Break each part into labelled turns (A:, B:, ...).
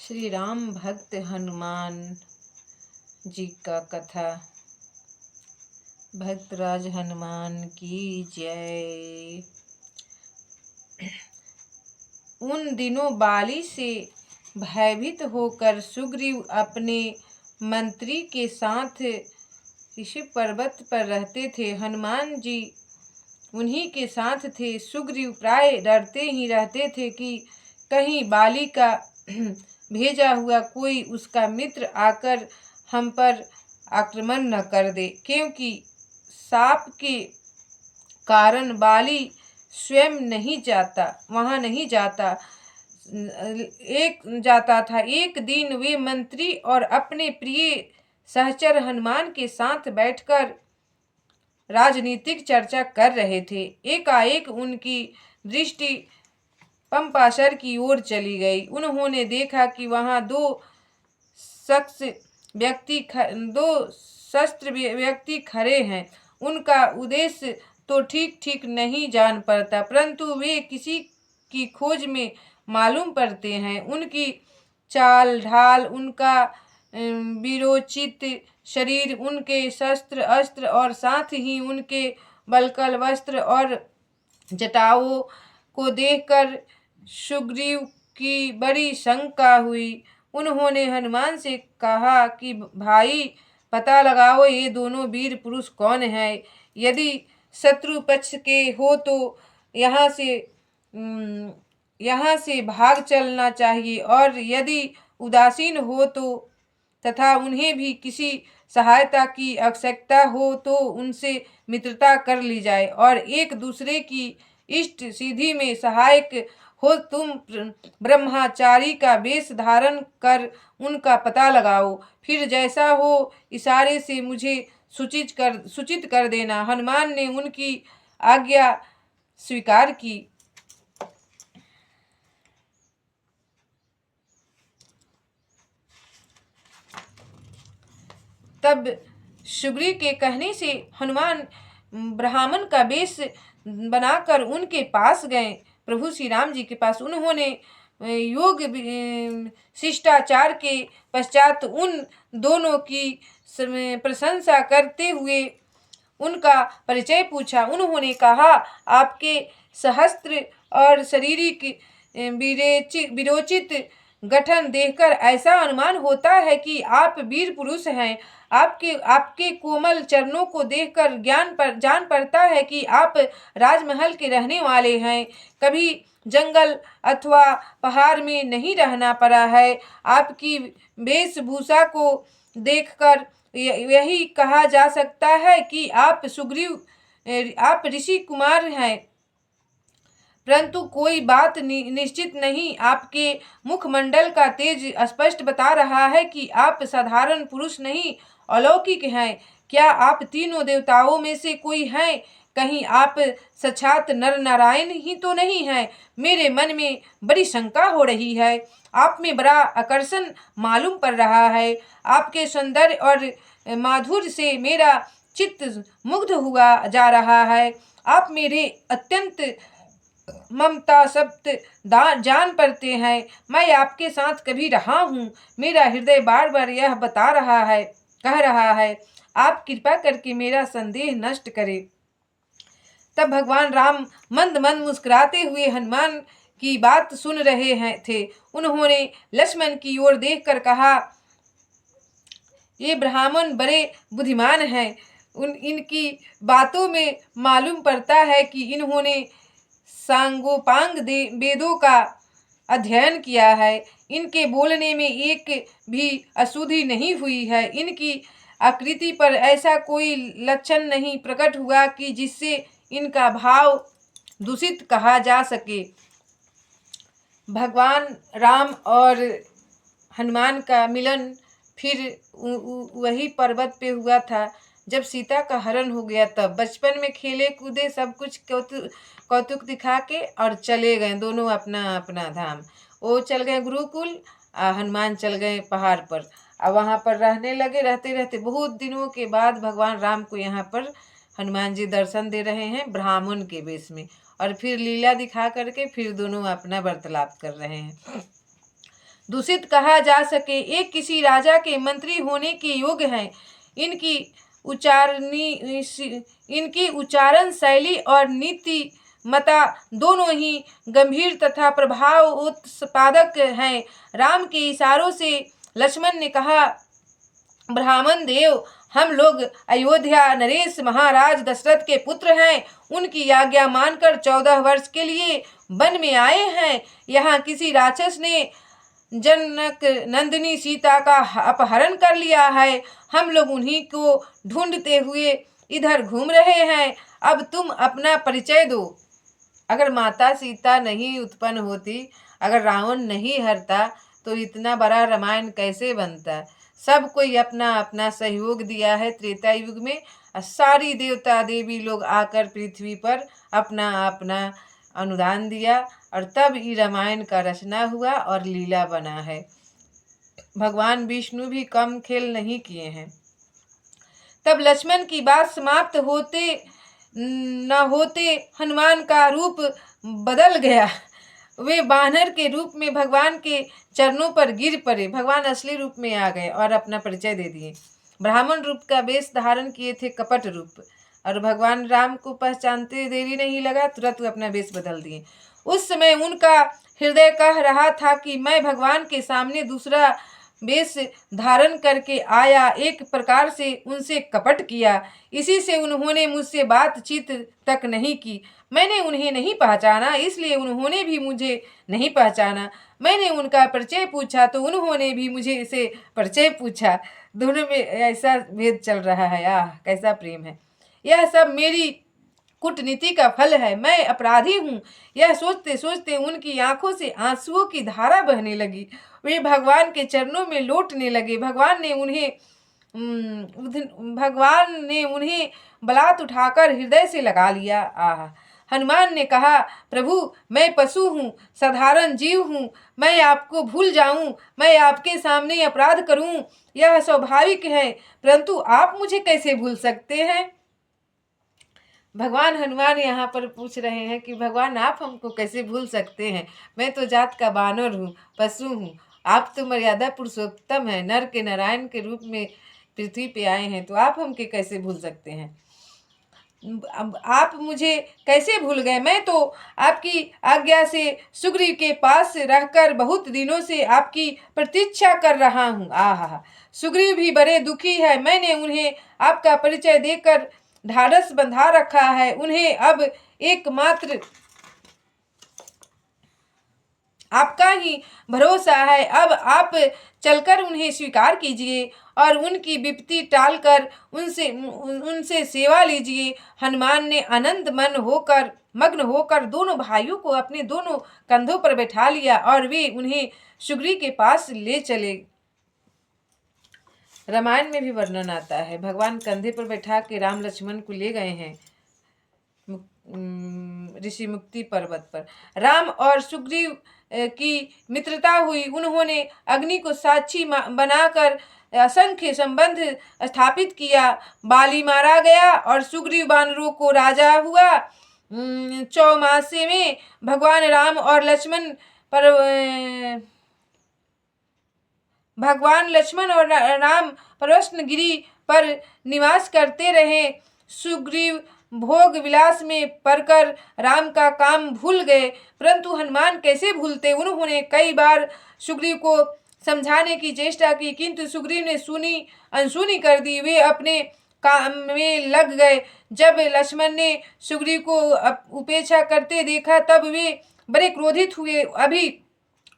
A: श्री राम भक्त हनुमान जी का कथा। भक्तराज हनुमान की जय। उन दिनों बाली से भयभीत होकर सुग्रीव अपने मंत्री के साथ ऋषि पर्वत पर रहते थे। हनुमान जी उन्हीं के साथ थे। सुग्रीव प्राय डरते ही रहते थे कि कहीं बाली का भेजा हुआ कोई उसका मित्र आकर हम पर आक्रमण न कर दे, क्योंकि साप के कारण बाली स्वयं वहां नहीं जाता था। एक दिन वे मंत्री और अपने प्रिय सहचर हनुमान के साथ बैठकर राजनीतिक चर्चा कर रहे थे। एकाएक उनकी दृष्टि पंपासर की ओर चली गई। उन्होंने देखा कि वहां दो शस्त्र व्यक्ति खड़े हैं। उनका उद्देश्य तो ठीक ठीक नहीं जान पड़ता, परंतु वे किसी की खोज में मालूम पड़ते हैं। उनकी चाल ढाल, उनका विरोचित शरीर, उनके शस्त्र अस्त्र और साथ ही उनके बलकल वस्त्र और जटाओं को देखकर सुग्रीव की बड़ी शंका हुई। उन्होंने हनुमान से कहा कि भाई, पता लगाओ ये दोनों वीर पुरुष कौन हैं। यदि शत्रु पक्ष के हो तो यहाँ से भाग चलना चाहिए, और यदि उदासीन हो तो तथा उन्हें भी किसी सहायता की आवश्यकता हो तो उनसे मित्रता कर ली जाए, और एक दूसरे की इष्ट सिद्धि में सहायक हो तुम ब्रह्मचारी का वेश धारण कर उनका पता लगाओ। फिर जैसा हो इशारे से मुझे सूचित कर देना। हनुमान ने उनकी आज्ञा स्वीकार की। तब सुग्रीव के कहने से हनुमान ब्राह्मण का वेश बनाकर उनके पास गए। प्रभु श्री राम जी के पास उन्होंने योग शिष्टाचार के पश्चात उन दोनों की प्रशंसा करते हुए उनका परिचय पूछा। उन्होंने कहा, आपके सहस्त्र और शारीरिक विरोचित गठन देखकर ऐसा अनुमान होता है कि आप वीर पुरुष हैं। आपके कोमल चरणों को देखकर जान पड़ता है कि आप राजमहल के रहने वाले हैं। कभी जंगल अथवा पहाड़ में नहीं रहना पड़ा है। आपकी वेशभूषा को देखकर यही कहा जा सकता है कि आप ऋषि कुमार हैं, परंतु कोई बात निश्चित नहीं। आपके मुखमंडल का तेज स्पष्ट बता रहा है कि आप साधारण पुरुष नहीं, अलौकिक हैं। क्या आप तीनों देवताओं में से कोई हैं? कहीं आप साक्षात नर नारायण ही तो नहीं हैं? मेरे मन में बड़ी शंका हो रही है। आप में बड़ा आकर्षण मालूम पड़ रहा है। आपके सौंदर्य और माधुर्य से मेरा चित्त मुग्ध हुआ जा रहा है। आप मेरे अत्यंत ममता शब्द जान पड़ते हैं। मैं आपके साथ कभी रहा हूँ। मेरा हृदय बार बार यह कह रहा है। आप कृपा करके मेरा संदेह नष्ट करें। तब भगवान राम मंद मंद मुस्कुराते हुए हनुमान की बात सुन रहे थे। उन्होंने लक्ष्मण की ओर देखकर कहा, ये ब्राह्मण बड़े बुद्धिमान हैं। इनकी बातों में मालूम पड़ता है कि इन्होंने सांगोपांग वेदों का अध्ययन किया है। इनके बोलने में एक भी अशुद्धि नहीं हुई है। इनकी आकृति पर ऐसा कोई लक्षण नहीं प्रकट हुआ कि जिससे इनका भाव दूषित कहा जा सके। भगवान राम और हनुमान का मिलन फिर वही पर्वत पे हुआ था जब सीता का हरण हो गया। तब बचपन में खेले कूदे, सब कुछ कौतुक दिखा के और चले गए दोनों अपना अपना धाम। वो चल गए गुरुकुल, हनुमान चल गए पहाड़ पर, और वहाँ पर रहने लगे। रहते रहते बहुत दिनों के बाद भगवान राम को यहाँ पर हनुमान जी दर्शन दे रहे हैं ब्राह्मण के वेश में, और फिर लीला दिखा करके फिर दोनों अपना वार्तालाप कर रहे हैं। दूषित कहा जा सके। एक किसी राजा के मंत्री होने के योग्य हैं। इनकी उच्चारण शैली और नीति मता दोनों ही गंभीर तथा प्रभाव उत्पादक हैं। राम के इशारों से लक्ष्मण ने कहा, ब्राह्मण देव, हम लोग अयोध्या नरेश महाराज दशरथ के पुत्र हैं। उनकी आज्ञा मानकर 14 वर्ष के लिए वन में आए हैं। यहाँ किसी राक्षस ने जनक नंदिनी सीता का अपहरण कर लिया है। हम लोग उन्हीं को ढूंढते हुए इधर घूम रहे हैं। अब तुम अपना परिचय दो। अगर माता सीता नहीं उत्पन्न होती, अगर रावण नहीं हरता, तो इतना बड़ा रामायण कैसे बनता। सब कोई अपना अपना सहयोग दिया है त्रेता युग में। सारी देवता देवी लोग आकर पृथ्वी पर अपना अपना अनुदान दिया और तब ही रामायण का रचना हुआ और लीला बना है। भगवान विष्णु भी कम खेल नहीं किए हैं। तब लक्ष्मण की बात समाप्त होते न होते हनुमान का रूप बदल गया। वे वानर के रूप में भगवान के चरणों पर गिर पड़े। भगवान असली रूप में आ गए और अपना परिचय दे दिए। ब्राह्मण रूप का वेश धारण किए थे, कपट रूप, और भगवान राम को पहचानते देरी नहीं लगा, तुरंत अपना वेश बदल दिए। उस समय उनका हृदय कह रहा था कि मैं भगवान के सामने दूसरा वेश धारण करके आया, एक प्रकार से उनसे कपट किया। इसी से उन्होंने मुझसे बातचीत तक नहीं की। मैंने उन्हें नहीं पहचाना, इसलिए उन्होंने भी मुझे नहीं पहचाना। मैंने उनका परिचय पूछा तो उन्होंने भी मुझे इसे परिचय पूछा। दोनों में ऐसा भेद चल रहा है। कैसा प्रेम है। यह सब मेरी कूटनीति का फल है। मैं अपराधी हूँ। यह सोचते सोचते उनकी आंखों से आंसुओं की धारा बहने लगी। वे भगवान के चरणों में लौटने लगे। भगवान ने उन्हें बलात् उठाकर हृदय से लगा लिया। हनुमान ने कहा, प्रभु, मैं पशु हूँ, साधारण जीव हूँ। मैं आपको भूल जाऊं, मैं आपके सामने अपराध करूं, यह स्वाभाविक है, परंतु आप मुझे कैसे भूल सकते हैं। भगवान हनुमान यहाँ पर पूछ रहे हैं कि भगवान आप हमको कैसे भूल सकते हैं। मैं तो जात का बानर हूँ, पशु हूँ। आप तो मर्यादा पुरुषोत्तम है, नर के नारायण के रूप में पृथ्वी पे आए हैं, तो आप हमके कैसे भूल सकते हैं। अब आप मुझे कैसे भूल गए। मैं तो आपकी आज्ञा से सुग्रीव के पास रहकर बहुत दिनों से आपकी प्रतीक्षा कर रहा हूँ। सुग्रीव भी बड़े दुखी है। मैंने उन्हें आपका परिचय देकर ढाढ़स बंधा रखा है। उन्हें अब एकमात्र आपका ही भरोसा है। अब आप चलकर उन्हें स्वीकार कीजिए और उनकी विपत्ति टालकर उनसे सेवा लीजिए। हनुमान ने आनंद मग्न होकर दोनों भाइयों को अपने दोनों कंधों पर बैठा लिया और वे उन्हें सुग्रीव के पास ले चले। रामायण में भी वर्णन आता है, भगवान कंधे पर बैठा के राम लक्ष्मण को ले गए हैं ऋषि मुक्ति पर्वत पर। राम और सुग्रीव की मित्रता हुई। उन्होंने अग्नि को साक्षी बनाकर असंख्य संबंध स्थापित किया। बाली मारा गया और सुग्रीव वानरों को राजा हुआ। चौमासे में भगवान राम और लक्ष्मण राम पर्वतगिरि पर निवास करते रहे। सुग्रीव भोग विलास में पड़कर राम का काम भूल गए, परंतु हनुमान कैसे भूलते। उन्होंने कई बार सुग्रीव को समझाने की चेष्टा की, किंतु सुग्रीव ने अनसुनी कर दी। वे अपने काम में लग गए। जब लक्ष्मण ने सुग्रीव को उपेक्षा करते देखा तब वे बड़े क्रोधित हुए। अभी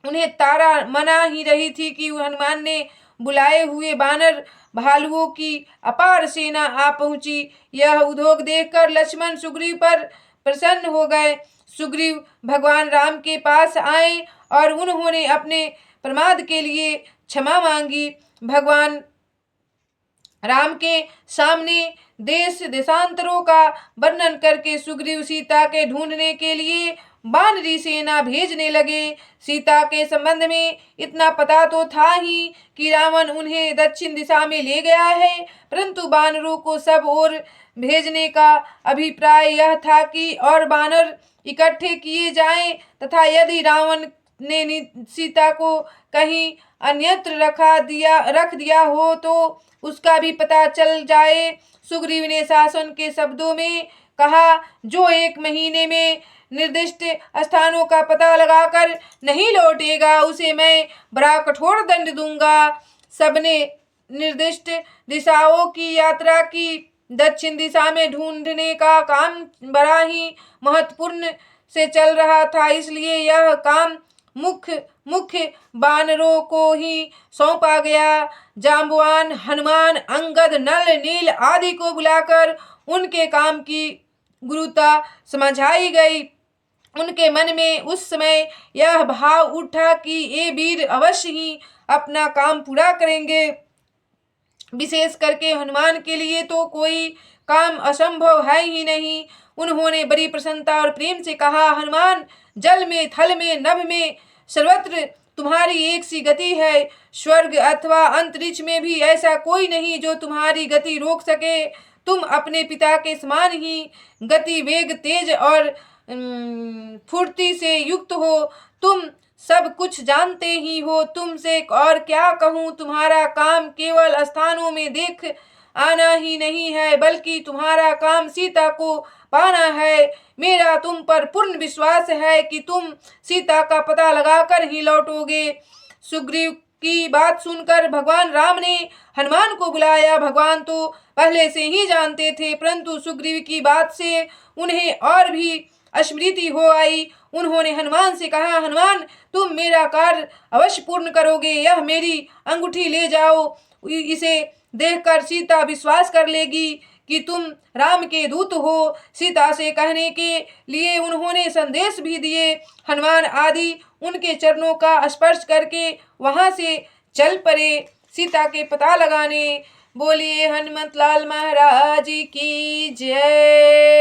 A: उन्हें तारा मना ही रही थी कि हनुमान ने बुलाए हुए बानर भालुओं की अपार सेना आ पहुंची। यह उद्योग देखकर लक्ष्मण सुग्रीव पर प्रसन्न हो गए। सुग्रीव भगवान राम के पास आए और उन्होंने अपने प्रमाद के लिए क्षमा मांगी। भगवान राम के सामने देश देशांतरों का वर्णन करके सुग्रीव सीता के ढूंढने के लिए वानरी सेना भेजने लगे। सीता के संबंध में इतना पता तो था ही कि रावण उन्हें दक्षिण दिशा में ले गया है, परंतु वानरों को सब ओर भेजने का अभिप्राय यह था कि और वानर इकट्ठे किए जाएं तथा यदि रावण ने सीता को कहीं अन्यत्र रख दिया हो तो उसका भी पता चल जाए। सुग्रीव ने शासन के शब्दों में कहा, जो 1 महीने में निर्दिष्ट स्थानों का पता लगाकर नहीं लौटेगा उसे मैं बड़ा कठोर दंड दूंगा। सबने निर्दिष्ट दिशाओं की यात्रा की। दक्षिण दिशा में ढूंढने का काम बड़ा ही महत्वपूर्ण से चल रहा था, इसलिए यह काम मुख्य वानरों को ही सौंपा गया। जाम्बवान, हनुमान, अंगद, नल, नील आदि को बुलाकर उनके काम की गुरुता समझाई गई। उनके मन में उस समय यह भाव उठा कि ये वीर अवश्य ही अपना काम पूरा करेंगे। विशेष करके हनुमान के लिए तो कोई काम असंभव है ही नहीं। उन्होंने बड़ी प्रसन्नता और प्रेम से कहा, हनुमान, जल में, थल में, नभ में सर्वत्र तुम्हारी एक सी गति है। स्वर्ग अथवा अंतरिक्ष में भी ऐसा कोई नहीं जो तुम्हारी गति रोक सके। तुम अपने पिता के समान ही गति, वेग, तेज और फुर्ती से युक्त हो। तुम सब कुछ जानते ही हो, तुमसे और क्या कहूँ। तुम्हारा काम केवल स्थानों में देख आना ही नहीं है, बल्कि तुम्हारा काम सीता को पाना है। मेरा तुम पर पूर्ण विश्वास है कि तुम सीता का पता लगाकर ही लौटोगे। सुग्रीव की बात सुनकर भगवान राम ने हनुमान को बुलाया। भगवान तो पहले से ही जानते थे, परंतु सुग्रीव की बात से उन्हें और भी स्मृति हो आई। उन्होंने हनुमान से कहा, हनुमान, तुम मेरा कार्य अवश्य पूर्ण करोगे। यह मेरी अंगूठी ले जाओ, इसे देखकर सीता विश्वास कर लेगी कि तुम राम के दूत हो। सीता से कहने के लिए उन्होंने संदेश भी दिए। हनुमान आदि उनके चरणों का स्पर्श करके वहां से चल पड़े सीता के पता लगाने। बोलिए हनुमत लाल महाराज की जय।